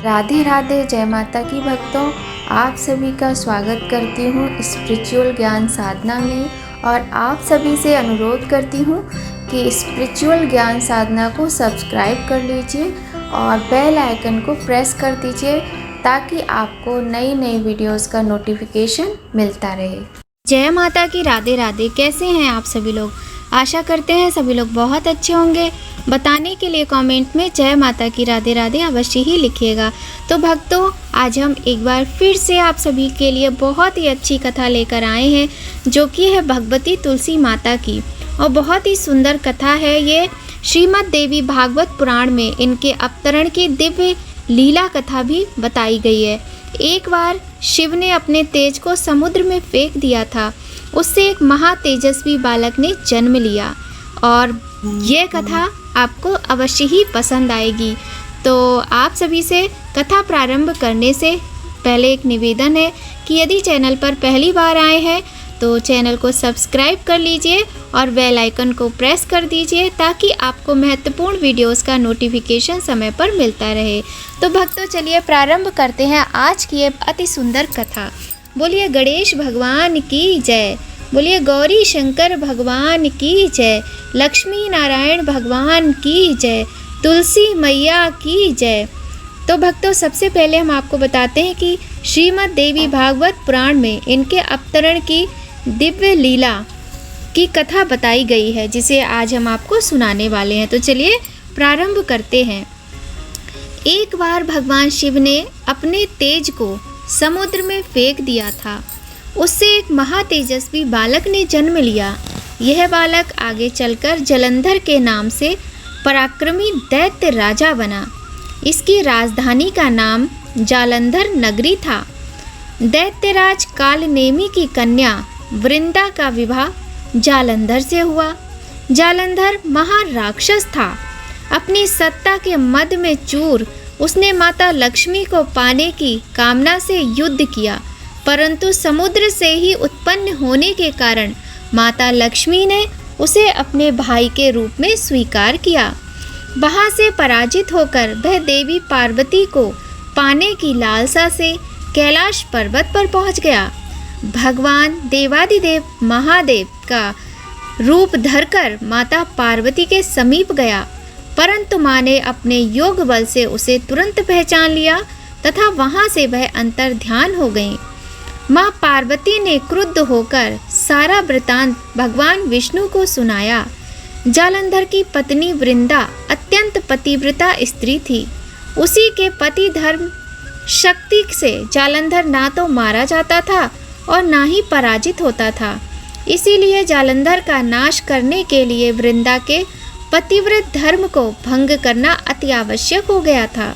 राधे राधे, जय माता की भक्तों। आप सभी का स्वागत करती हूँ स्पिरिचुअल ज्ञान साधना में, और आप सभी से अनुरोध करती हूँ कि स्पिरिचुअल ज्ञान साधना को सब्सक्राइब कर लीजिए और बेल आइकन को प्रेस कर दीजिए ताकि आपको नई नई वीडियोस का नोटिफिकेशन मिलता रहे। जय माता की, राधे राधे। कैसे हैं आप सभी लोग? आशा करते हैं सभी लोग बहुत अच्छे होंगे। बताने के लिए कमेंट में जय माता की, राधे राधे अवश्य ही लिखिएगा। तो भक्तों, आज हम एक बार फिर से आप सभी के लिए बहुत ही अच्छी कथा लेकर आए हैं, जो कि है भगवती तुलसी माता की, और बहुत ही सुंदर कथा है ये। श्रीमद् देवी भागवत पुराण में इनके अवतरण की दिव्य लीला कथा भी बताई गई है। एक बार शिव ने अपने तेज को समुद्र में फेंक दिया था। उससे एक महा तेजस्वी बालक ने जन्म लिया, और ये कथा आपको अवश्य ही पसंद आएगी। तो आप सभी से कथा प्रारंभ करने से पहले एक निवेदन है कि यदि चैनल पर पहली बार आए हैं तो चैनल को सब्सक्राइब कर लीजिए और बेल आइकन को प्रेस कर दीजिए ताकि आपको महत्वपूर्ण वीडियोस का नोटिफिकेशन समय पर मिलता रहे। तो भक्तों, चलिए प्रारंभ करते हैं आज की ये अति सुंदर कथा। बोलिए गणेश भगवान की जय, बोलिए गौरी शंकर भगवान की जय, लक्ष्मी नारायण भगवान की जय, तुलसी मैया की जय। तो भक्तों, सबसे पहले हम आपको बताते हैं कि श्रीमद् देवी भागवत पुराण में इनके अवतरण की दिव्य लीला की कथा बताई गई है, जिसे आज हम आपको सुनाने वाले हैं। तो चलिए प्रारंभ करते हैं। एक बार भगवान शिव ने अपने तेज को समुद्र में फेंक दिया था। उससे एक महातेजस्वी बालक ने जन्म लिया। यह बालक आगे चलकर जलंधर के नाम से पराक्रमी दैत्य राजा बना। इसकी राजधानी का नाम जालंधर नगरी था। दैत्यराज कालनेमी की कन्या वृंदा का विवाह जालंधर से हुआ। जालंधर महाराक्षस था। अपनी सत्ता के मद में चूर उसने माता लक्ष्मी को पाने की कामना से युद्ध किया, परंतु समुद्र से ही उत्पन्न होने के कारण माता लक्ष्मी ने उसे अपने भाई के रूप में स्वीकार किया। वहां से पराजित होकर वह देवी पार्वती को पाने की लालसा से कैलाश पर्वत पर पहुंच गया। भगवान देवादिदेव महादेव का रूप धरकर माता पार्वती के समीप गया, परंतु माँ ने अपने योग बल से उसे तुरंत पहचान लिया तथा वहां से वह अंतर ध्यान हो गई। माँ पार्वती ने क्रुद्ध होकर सारा वृतांत भगवान विष्णु को सुनाया। जालंधर की पत्नी वृंदा अत्यंत पतिव्रता स्त्री थी। उसी के पति धर्म शक्ति से जालंधर ना तो मारा जाता था और ना ही पराजित होता था। इसीलिए जालंधर का नाश करने के लिए वृंदा के पतिव्रत धर्म को भंग करना अति आवश्यक हो गया था।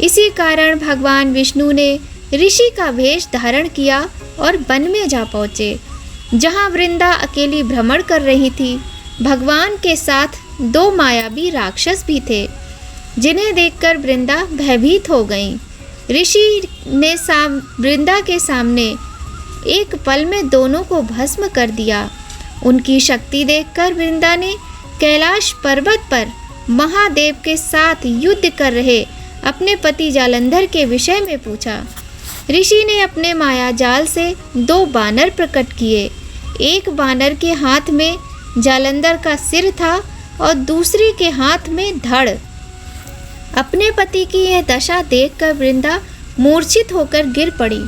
इसी कारण भगवान विष्णु ने ऋषि का वेश धारण किया और वन में जा पहुँचे, जहाँ वृंदा अकेली भ्रमण कर रही थी। भगवान के साथ दो मायावी राक्षस भी थे, जिन्हें देखकर वृंदा भयभीत हो गई। ऋषि ने वृंदा के सामने एक पल में दोनों को भस्म कर दिया। उनकी शक्ति देखकर वृंदा ने कैलाश पर्वत पर महादेव के साथ युद्ध कर रहे अपने पति जालंधर के विषय में पूछा। ऋषि ने अपने माया जाल से दो बानर प्रकट किए। एक बानर के हाथ में जालंधर का सिर था और दूसरे के हाथ में धड़। अपने पति की यह दशा देखकर वृंदा मूर्छित होकर गिर पड़ी,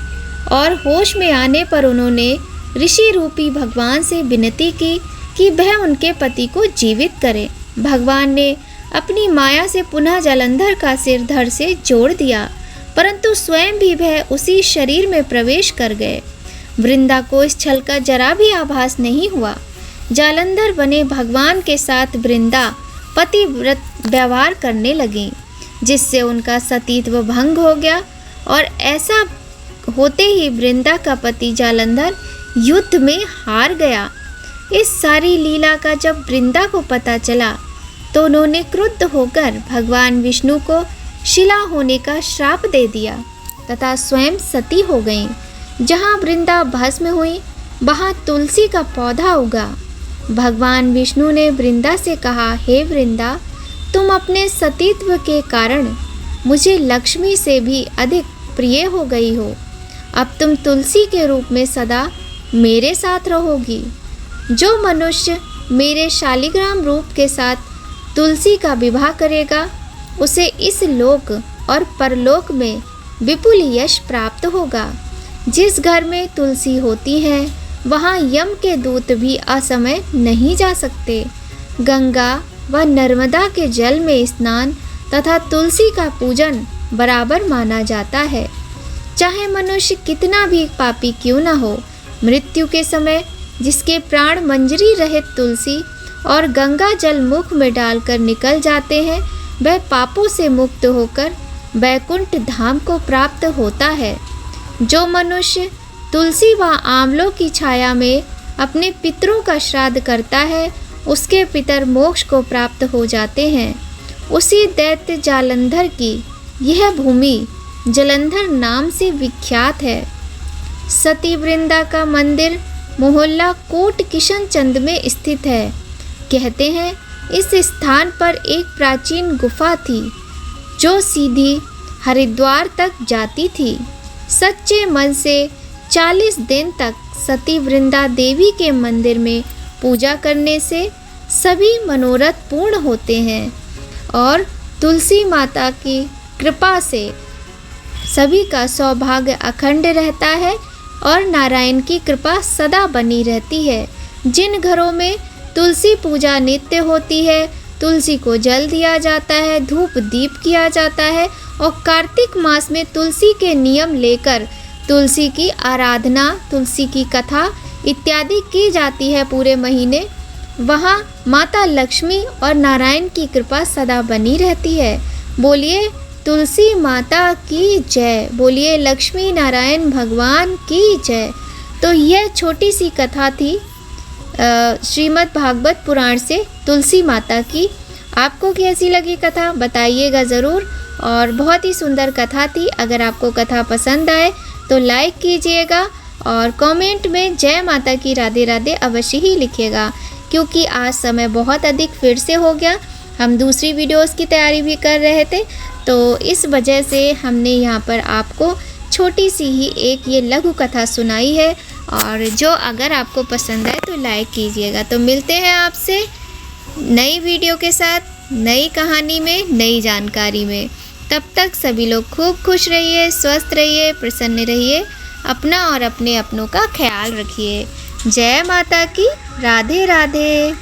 और होश में आने पर उन्होंने ऋषि रूपी भगवान से विनती की कि वह उनके पति को जीवित करे। भगवान ने अपनी माया से पुनः जालंधर का सिर धड़ से जोड़ दिया, परंतु स्वयं भी वह उसी शरीर में प्रवेश कर गए। वृंदा को इस छल का जरा भी आभास नहीं हुआ। जालंधर बने भगवान के साथ वृंदा पतिव्रत व्यवहार करने लगी, जिससे उनका सतीत्व भंग हो गया, और ऐसा होते ही वृंदा का पति जालंधर युद्ध में हार गया। इस सारी लीला का जब वृंदा को पता चला तो उन्होंने क्रुद्ध होकर भगवान विष्णु को शिला होने का श्राप दे दिया। तथा स्वयं सती हो गईं। जहाँ वृंदा भस्म हुई वहाँ तुलसी का पौधा उगा। भगवान विष्णु ने वृंदा से कहा, हे वृंदा, तुम अपने सतीत्व के कारण मुझे लक्ष्मी से भी अधिक प्रिय हो गई हो। अब तुम तुलसी के रूप में सदा मेरे साथ रहोगी। जो मनुष्य मेरे शालिग्राम रूप के साथ तुलसी का विवाह करेगा उसे इस लोक और परलोक में विपुल यश प्राप्त होगा। जिस घर में तुलसी होती है वहाँ यम के दूत भी असमय नहीं जा सकते। गंगा व नर्मदा के जल में स्नान तथा तुलसी का पूजन बराबर माना जाता है। चाहे मनुष्य कितना भी पापी क्यों न हो, मृत्यु के समय जिसके प्राण मंजरी रहित तुलसी और गंगा जल मुख में डालकर निकल जाते हैं, वह पापों से मुक्त होकर वैकुंठ धाम को प्राप्त होता है। जो मनुष्य तुलसी व आंवलों की छाया में अपने पितरों का श्राद्ध करता है उसके पितर मोक्ष को प्राप्त हो जाते हैं। उसी दैत्य जालंधर की यह भूमि जलंधर नाम से विख्यात है। सती वृंदा का मंदिर मोहल्ला कोट किशन चंद में स्थित है। कहते हैं इस स्थान पर एक प्राचीन गुफा थी जो सीधी हरिद्वार तक जाती थी। सच्चे मन से 40 दिन तक सती वृंदा देवी के मंदिर में पूजा करने से सभी मनोरथ पूर्ण होते हैं और तुलसी माता की कृपा से सभी का सौभाग्य अखंड रहता है और नारायण की कृपा सदा बनी रहती है। जिन घरों में तुलसी पूजा नित्य होती है, तुलसी को जल दिया जाता है, धूप दीप किया जाता है और कार्तिक मास में तुलसी के नियम लेकर तुलसी की आराधना, तुलसी की कथा इत्यादि की जाती है पूरे महीने, वहाँ माता लक्ष्मी और नारायण की कृपा सदा बनी रहती है। बोलिए तुलसी माता की जय, बोलिए लक्ष्मी नारायण भगवान की जय। तो यह छोटी सी कथा थी श्रीमद् भागवत पुराण से तुलसी माता की। आपको कैसी लगी कथा बताइएगा ज़रूर, और बहुत ही सुंदर कथा थी। अगर आपको कथा पसंद आए तो लाइक कीजिएगा और कमेंट में जय माता की राधे राधे अवश्य ही लिखिएगा, क्योंकि आज समय बहुत अधिक फिर से हो गया। हम दूसरी वीडियोस की तैयारी भी कर रहे थे, तो इस वजह से हमने यहाँ पर आपको छोटी सी ही एक ये लघु कथा सुनाई है। और जो अगर आपको पसंद आए तो लाइक कीजिएगा। तो मिलते हैं आपसे नई वीडियो के साथ, नई कहानी में, नई जानकारी में। तब तक सभी लोग खूब खुश रहिए, स्वस्थ रहिए, प्रसन्न रहिए, अपना और अपने अपनों का ख्याल रखिए। जय माता की, राधे राधे।